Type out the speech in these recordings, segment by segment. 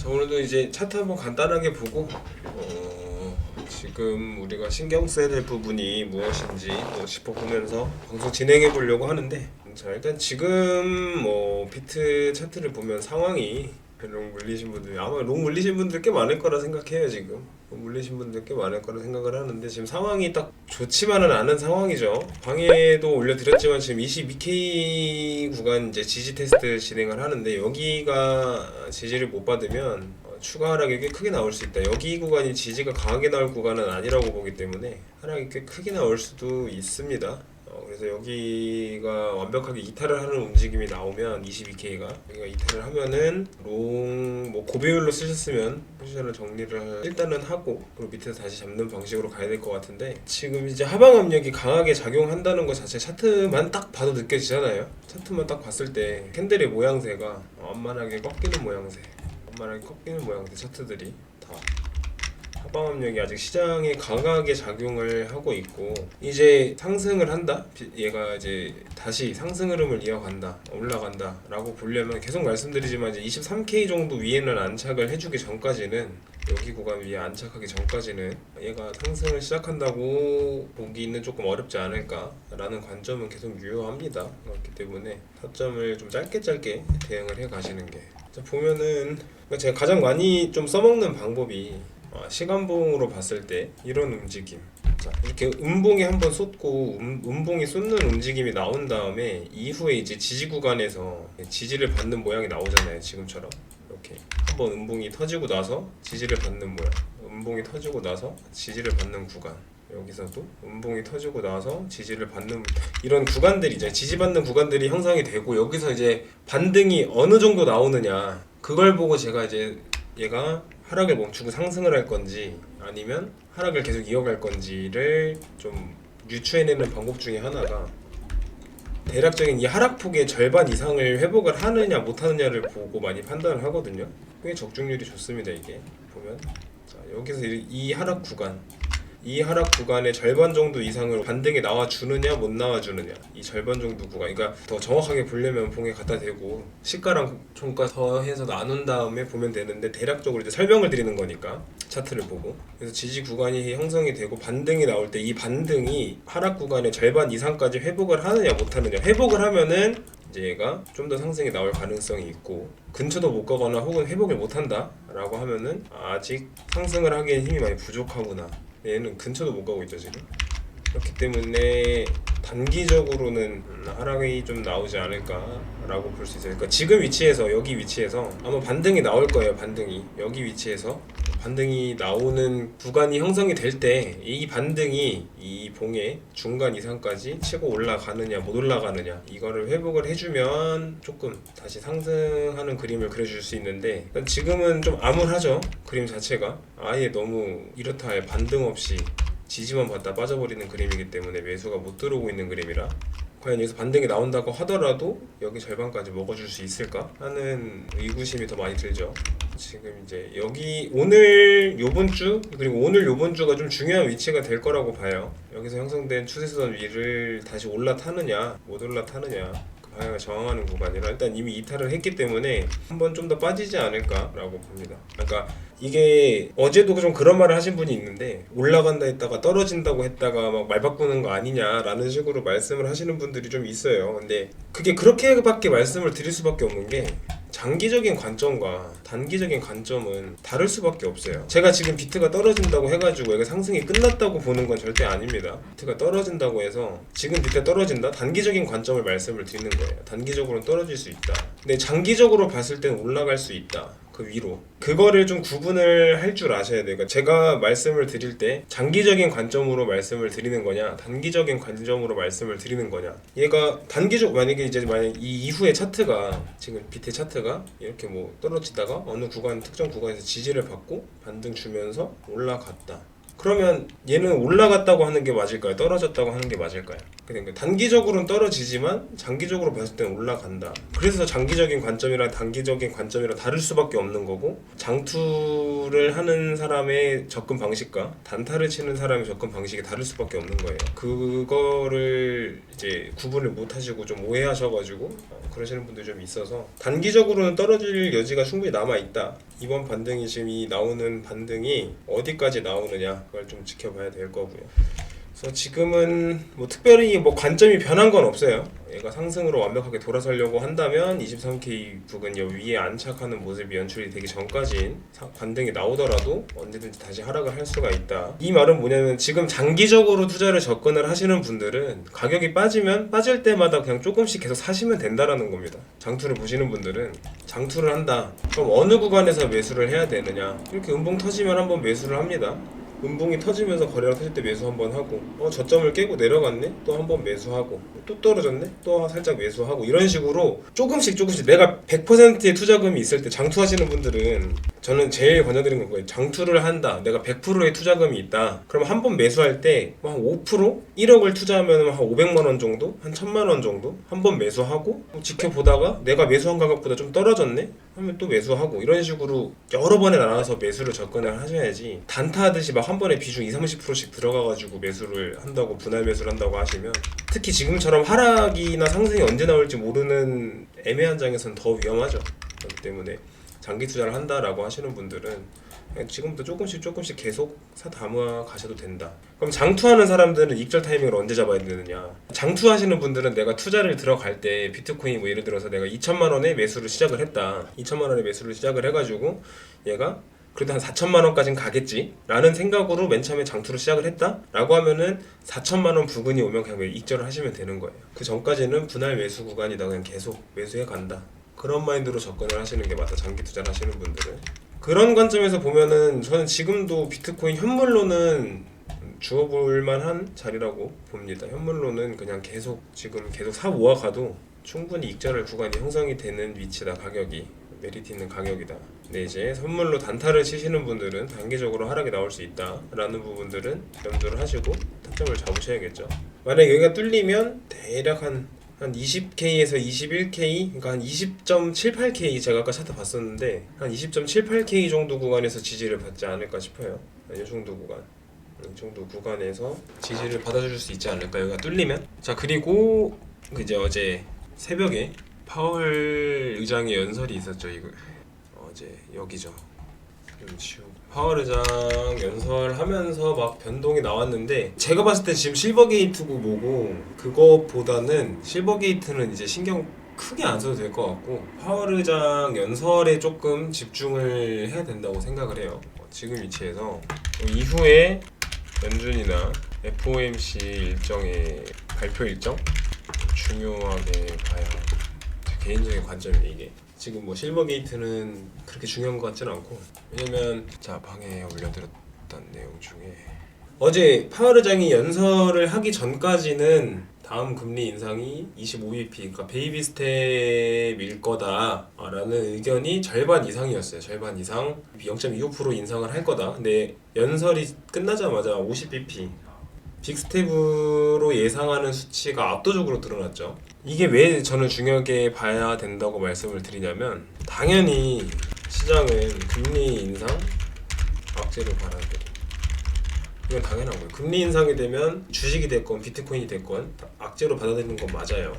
자, 오늘도 이제 차트 한번 간단하게 보고 지금 우리가 신경 써야 될 부분이 무엇인지 짚어보면서 방송 진행해 보려고 하는데, 자 일단 지금 비트 차트를 보면 상황이 롱 물리신 분들, 아마 롱 물리신 분들 꽤 많을 거라 생각해요. 지금 롱 물리신 분들 꽤 많을 거라 생각을 하는데, 지금 상황이 딱 좋지만은 않은 상황이죠. 방에도 올려드렸지만 지금 22K 구간 이제 지지 테스트 진행을 하는데, 여기가 지지를 못 받으면 추가 하락이 꽤 크게 나올 수 있다. 여기 구간이 지지가 강하게 나올 구간은 아니라고 보기 때문에 하락이 꽤 크게 나올 수도 있습니다. 그래서 여기가 완벽하게 이탈을 하는 움직임이 나오면 22K가 여기가 이탈을 하면은 롱 고배율로 쓰셨으면 포지션을 정리를 일단은 하고, 그리고 밑에서 다시 잡는 방식으로 가야 될 것 같은데, 지금 이제 하방 압력이 강하게 작용한다는 것 자체 차트만 딱 봐도 느껴지잖아요. 차트만 딱 봤을 때 캔들의 모양새가 완만하게 꺾이는 모양새, 차트들이 다 하방 압력이 아직 시장에 강하게 작용을 하고 있고, 이제 상승을 한다, 얘가 이제 다시 상승 흐름을 이어간다, 올라간다 라고 보려면, 계속 말씀드리지만 이제 23K 정도 위에는 안착을 해주기 전까지는, 여기 구간 위에 안착하기 전까지는 얘가 상승을 시작한다고 보기는 조금 어렵지 않을까 라는 관점은 계속 유효합니다. 그렇기 때문에 타점을 좀 짧게 대응을 해 가시는 게, 자 보면은 제가 가장 많이 좀 써먹는 방법이 시간봉으로 봤을 때 이런 움직임, 자 이렇게 음봉이 한번 쏟고 음봉이 쏟는 움직임이 나온 다음에 이후에 이제 지지 구간에서 지지를 받는 모양이 나오잖아요. 지금처럼 이렇게 한번 음봉이 터지고 나서 지지를 받는 모양, 음봉이 터지고 나서 지지를 받는 구간, 여기서도 음봉이 터지고 나서 지지를 받는 이런 구간들이, 이제 지지받는 구간들이 형성이 되고, 여기서 이제 반등이 어느 정도 나오느냐, 그걸 보고 제가 이제 얘가 하락을 멈추고 상승을 할 건지 아니면 하락을 계속 이어갈 건지를 좀 유추해내는 방법 중에 하나가, 대략적인 이 하락폭의 절반 이상을 회복을 하느냐 못하느냐를 보고 많이 판단을 하거든요. 꽤 적중률이 좋습니다. 이게 보면, 자 여기서 이 하락 구간의 절반 정도 이상으로 반등이 나와주느냐 못 나와주느냐, 이 절반 정도 구간, 그러니까 더 정확하게 보려면 봉에 갖다 대고 시가랑 종가 더해서 나눈 다음에 보면 되는데, 대략적으로 이제 설명을 드리는 거니까 차트를 보고. 그래서 지지 구간이 형성이 되고 반등이 나올 때 이 반등이 하락 구간의 절반 이상까지 회복을 하느냐 못하느냐, 회복을 하면은 이제 얘가 좀 더 상승이 나올 가능성이 있고, 근처도 못 가거나 혹은 회복을 못한다 라고 하면은 아직 상승을 하기엔 힘이 많이 부족하구나, 얘는 근처도 못 가고 있죠 지금. 그렇기 때문에 단기적으로는 하락이 좀 나오지 않을까 라고 볼 수 있어요. 그러니까 지금 위치에서, 여기 위치에서 아마 반등이 나올 거예요. 반등이 여기 위치에서 반등이 나오는 구간이 형성이 될 때, 이 반등이 이 봉의 중간 이상까지 치고 올라가느냐 못 올라가느냐, 이거를 회복을 해주면 조금 다시 상승하는 그림을 그려줄 수 있는데, 지금은 좀 암울하죠. 그림 자체가 아예 너무 이렇다 할 반등 없이 지지만 받다 빠져버리는 그림이기 때문에 매수가 못 들어오고 있는 그림이라, 과연 여기서 반등이 나온다고 하더라도 여기 절반까지 먹어줄 수 있을까 하는 의구심이 더 많이 들죠. 지금 이제 여기 오늘 요번 주, 그리고 오늘 요번 주가 좀 중요한 위치가 될 거라고 봐요. 여기서 형성된 추세선 위를 다시 올라타느냐 못 올라타느냐, 그 방향을 저항하는 구간이라 일단 이미 이탈을 했기 때문에 한번 좀 더 빠지지 않을까라고 봅니다. 그러니까 이게 어제도 좀 그런 말을 하신 분이 있는데, 올라간다 했다가 떨어진다고 했다가 막 말 바꾸는 거 아니냐라는 식으로 말씀을 하시는 분들이 좀 있어요. 근데 그게 그렇게밖에 말씀을 드릴 수밖에 없는 게, 장기적인 관점과 단기적인 관점은 다를 수밖에 없어요. 제가 지금 비트가 떨어진다고 해가지고 얘가 상승이 끝났다고 보는 건 절대 아닙니다. 비트가 떨어진다고 해서 지금 비트가 떨어진다? 단기적인 관점을 말씀을 드리는 거예요. 단기적으로는 떨어질 수 있다. 근데 장기적으로 봤을 때는 올라갈 수 있다. 그 위로. 그거를 좀 구분을 할 줄 아셔야 돼요. 그러니까 제가 말씀을 드릴 때 장기적인 관점으로 말씀을 드리는 거냐, 단기적인 관점으로 말씀을 드리는 거냐. 얘가 만약에 이 이후에 차트가, 지금 비트 차트가 이렇게 떨어지다가 어느 구간, 특정 구간에서 지지를 받고 반등 주면서 올라갔다. 그러면 얘는 올라갔다고 하는 게 맞을까요? 떨어졌다고 하는 게 맞을까요? 그러니까 단기적으로는 떨어지지만 장기적으로 봤을 때는 올라간다. 그래서 장기적인 관점이랑 단기적인 관점이랑 다를 수밖에 없는 거고, 장투를 하는 사람의 접근 방식과 단타를 치는 사람의 접근 방식이 다를 수밖에 없는 거예요. 그거를 이제 구분을 못 하시고 좀 오해하셔가지고 그러시는 분들이 좀 있어서, 단기적으로는 떨어질 여지가 충분히 남아 있다. 이번 반등이 지금 이 나오는 반등이 어디까지 나오느냐, 그걸 좀 지켜봐야 될 거고요. 그래서 지금은 뭐 특별히 뭐 관점이 변한 건 없어요. 얘가 상승으로 완벽하게 돌아서려고 한다면 23K 부근 여 위에 안착하는 모습이 연출이 되기 전까지는 반등이 나오더라도 언제든지 다시 하락을 할 수가 있다. 이 말은 뭐냐면, 지금 장기적으로 투자를 접근을 하시는 분들은 가격이 빠지면 빠질 때마다 그냥 조금씩 계속 사시면 된다라는 겁니다. 장투를 보시는 분들은 장투를 한다, 그럼 어느 구간에서 매수를 해야 되느냐, 이렇게 음봉 터지면 한번 매수를 합니다. 음봉이 터지면서 거래가 터질 때 매수 한번 하고, 저점을 깨고 내려갔네? 또 한번 매수하고, 또 떨어졌네? 또 살짝 매수하고, 이런 식으로 조금씩 내가 100%의 투자금이 있을 때, 장투하시는 분들은 저는 제일 권장드리는 거예요. 장투를 한다, 내가 100%의 투자금이 있다, 그럼 한 번 매수할 때 한 5%? 1억을 투자하면 한 500만원 정도? 한 1000만원 정도? 한 번 매수하고 지켜보다가 내가 매수한 가격보다 좀 떨어졌네? 하면 또 매수하고, 이런 식으로 여러 번에 나눠서 매수를 접근을 하셔야지, 단타하듯이 막 한 번에 비중 20-30%씩 들어가가지고 매수를 한다고, 분할 매수를 한다고 하시면, 특히 지금처럼 하락이나 상승이 언제 나올지 모르는 애매한 장에서는 더 위험하죠. 그렇기 때문에 장기 투자를 한다라고 하시는 분들은 그냥 지금부터 조금씩 계속 사 담아 가셔도 된다. 그럼 장투하는 사람들은 익절 타이밍을 언제 잡아야 되느냐? 장투하시는 분들은 내가 투자를 들어갈 때 비트코인 뭐 예를 들어서 내가 2천만 원에 매수를 시작을 했다. 2천만 원에 매수를 시작을 해가지고 얘가 그래도 한 4천만 원까지는 가겠지 라는 생각으로 맨 처음에 장투를 시작을 했다 라고 하면은 4천만 원 부근이 오면 그냥 익절을 하시면 되는 거예요. 그 전까지는 분할 매수 구간이다, 그냥 계속 매수해 간다, 그런 마인드로 접근을 하시는 게 맞다, 장기 투자를 하시는 분들은. 그런 관점에서 보면은 저는 지금도 비트코인 현물로는 주워볼 만한 자리라고 봅니다. 현물로는 그냥 지금 계속 사 모아가도 충분히 익절할 구간이 형성이 되는 위치다, 가격이 메리트 있는 가격이다. 근데 이제 선물로 단타를 치시는 분들은 단기적으로 하락이 나올 수 있다 라는 부분들은 염두를 하시고 타점을 잡으셔야겠죠. 만약 여기가 뚫리면 대략 한 20K에서 21K, 그러니까 한 20.78K, 제가 아까 차트 봤었는데 한 20.78K 정도 구간에서 지지를 받지 않을까 싶어요. 이 정도 구간, 이 정도 구간에서 지지를 받아줄 수 있지 않을까, 여기가 뚫리면. 자, 그리고 이제 어제 새벽에 파월 의장의 연설이 있었죠. 이거 어제 여기죠. 좀 치우고. 파월 의장 연설하면서 막 변동이 나왔는데, 제가 봤을 때 지금 실버게이트고 뭐고, 그것보다는 실버게이트는 이제 신경 크게 안 써도 될 것 같고, 파월 의장 연설에 조금 집중을 해야 된다고 생각을 해요. 지금 위치에서 이후에 연준이나 FOMC 일정의 발표 일정 중요하게 봐야, 개인적인 관점이 이게 지금 뭐 실버게이트는 그렇게 중요한 것 같지는 않고, 왜냐면 자, 방에 올려드렸던 내용 중에 어제 파월 의장이 연설을 하기 전까지는 다음 금리 인상이 25bp, 그러니까 베이비 스텝일 거다라는 의견이 절반 이상이었어요. 절반 이상 0.25% 인상을 할 거다. 근데 연설이 끝나자마자 50bp 빅스텝으로 예상하는 수치가 압도적으로 드러났죠. 이게 왜 저는 중요하게 봐야 된다고 말씀을 드리냐면, 당연히 시장은 금리 인상 악재를 바라게, 이건 당연하고요. 금리 인상이 되면 주식이 됐건 비트코인이 됐건 악재로 받아들이는 건 맞아요.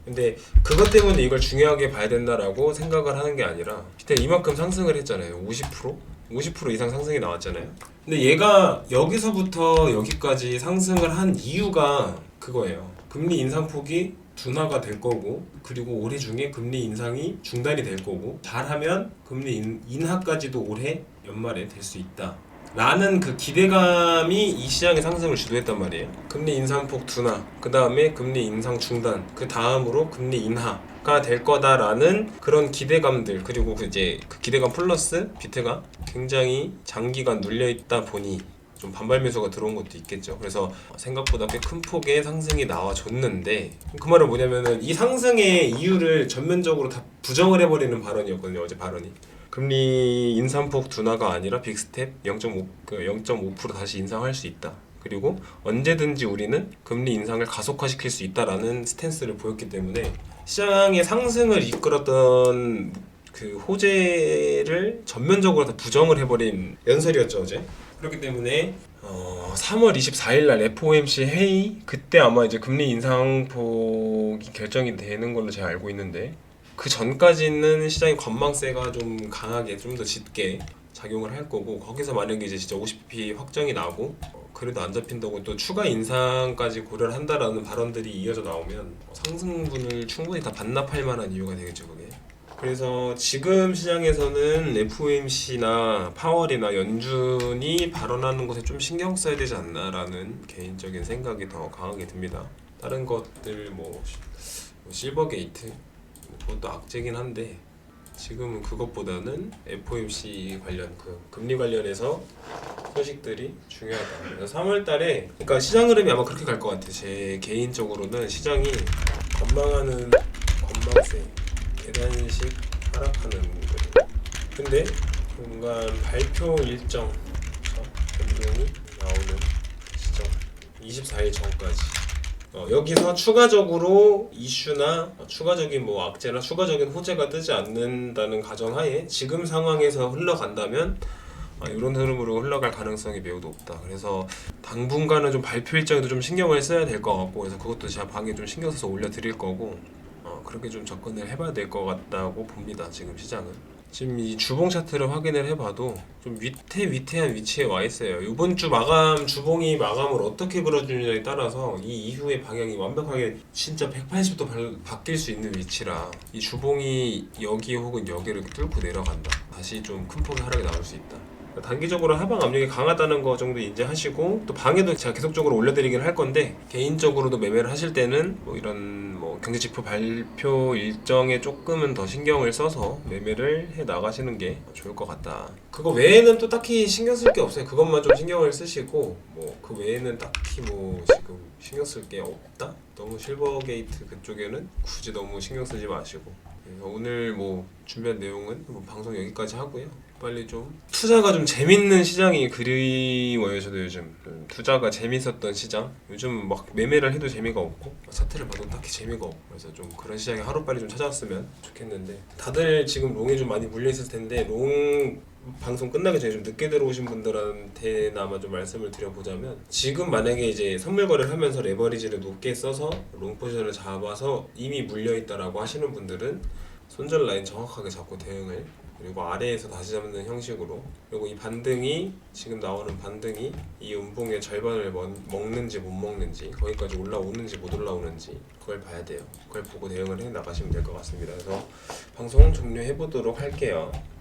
근데 그것 때문에 이걸 중요하게 봐야 된다라고 생각을 하는 게 아니라, 비트가 이만큼 상승을 했잖아요. 50% 이상 상승이 나왔잖아요. 근데 얘가 여기서부터 여기까지 상승을 한 이유가 그거예요. 금리 인상폭이 둔화가 될 거고, 그리고 올해 중에 금리 인상이 중단이 될 거고, 잘하면 금리 인하까지도 올해 연말에 될 수 있다 라는 그 기대감이 이 시장의 상승을 주도했단 말이에요. 금리 인상폭 둔화, 그 다음에 금리 인상 중단, 그 다음으로 금리 인하가 될 거다라는 그런 기대감들, 그리고 이제 그 기대감 플러스 비트가 굉장히 장기간 눌려있다 보니 좀 반발 매수가 들어온 것도 있겠죠. 그래서 생각보다 꽤 큰 폭의 상승이 나와줬는데, 그 말은 뭐냐면은 이 상승의 이유를 전면적으로 다 부정을 해버리는 발언이었거든요, 어제 발언이. 금리 인상폭 둔화가 아니라 빅스텝 0.5% 다시 인상할 수 있다. 그리고 언제든지 우리는 금리 인상을 가속화시킬 수 있다라는 스탠스를 보였기 때문에 시장의 상승을 이끌었던 그 호재를 전면적으로 다 부정을 해버린 연설이었죠 어제. 그렇기 때문에 3월 24일 날 FOMC 회의, 그때 아마 이제 금리 인상폭이 결정이 되는 걸로 제가 알고 있는데, 그 전까지는 시장의 관망세가 좀 강하게, 좀 더 짙게 작용을 할 거고, 거기서 만약에 이제 진짜 50bp 확정이 나고 그래도 안 잡힌다고 또 추가 인상까지 고려를 한다라는 발언들이 이어져 나오면 상승분을 충분히 다 반납할 만한 이유가 되겠죠 그게. 그래서 지금 시장에서는 FOMC나 파월이나 연준이 발언하는 것에 좀 신경 써야 되지 않나라는 개인적인 생각이 더 강하게 듭니다. 다른 것들 뭐 실버 게이트 그것도 악재긴 한데, 지금은 그것보다는 FOMC 관련 그 금리 관련해서 소식들이 중요하다. 그래서 3월 달에, 그러니까 시장 흐름이 아마 그렇게 갈 것 같아요. 제 개인적으로는 시장이 관망하는 관망세 계단식 하락하는 거예요. 근데 중간 발표 일정 변동이 나오는 시점 24일 전까지 여기서 추가적으로 이슈나 추가적인 뭐 악재나 추가적인 호재가 뜨지 않는다는 가정하에 지금 상황에서 흘러간다면 이런 흐름으로 흘러갈 가능성이 매우 높다. 그래서 당분간은 좀 발표 일정에도 좀 신경을 써야 될 것 같고, 그래서 그것도 제가 방에 좀 신경 써서 올려드릴 거고, 그렇게 좀 접근을 해봐야 될 것 같다고 봅니다. 지금 시장은. 지금 이 주봉 차트를 확인을 해봐도 좀 위태위태한 위치에 와 있어요. 이번 주 마감, 주봉이 마감을 어떻게 그려주느냐에 따라서 이 이후의 방향이 완벽하게 진짜 180도 바뀔 수 있는 위치라, 이 주봉이 여기 혹은 여기를 이렇게 뚫고 내려간다, 다시 좀 큰 폭의 하락이 나올 수 있다. 단기적으로 하방 압력이 강하다는 거 정도 인지하시고, 또 방에도 제가 계속적으로 올려드리긴 할 건데, 개인적으로도 매매를 하실 때는 뭐 이런 경제지표 발표 일정에 조금은 더 신경을 써서 매매를 해 나가시는 게 좋을 것 같다. 그거 외에는 또 딱히 신경 쓸 게 없어요. 그것만 좀 신경을 쓰시고, 뭐 그 외에는 딱히 뭐 지금 신경 쓸 게 없다? 너무 실버 게이트 그쪽에는 굳이 너무 신경 쓰지 마시고, 오늘 뭐 준비한 내용은 뭐 방송 여기까지 하고요. 빨리 좀 투자가 좀 재밌는 시장이 그리워요. 저도 요즘 투자가 재밌었던 시장, 요즘 막 매매를 해도 재미가 없고 차트를 봐도 딱히 재미가 없고, 그래서 좀 그런 시장이 하루빨리 좀 찾아왔으면 좋겠는데, 다들 지금 롱에 좀 많이 물려있을 텐데, 롱 방송 끝나기 전에 좀 늦게 들어오신 분들한테나마 좀 말씀을 드려보자면, 지금 만약에 이제 선물 거래를 하면서 레버리지를 높게 써서 롱 포지션을 잡아서 이미 물려있다라고 하시는 분들은 손절 라인 정확하게 잡고 대응을, 그리고 아래에서 다시 잡는 형식으로, 그리고 이 반등이, 지금 나오는 반등이 이 음봉의 절반을 먹는지 못 먹는지, 거기까지 올라오는지 못 올라오는지 그걸 봐야 돼요. 그걸 보고 대응을 해 나가시면 될 것 같습니다. 그래서 방송 종료해 보도록 할게요.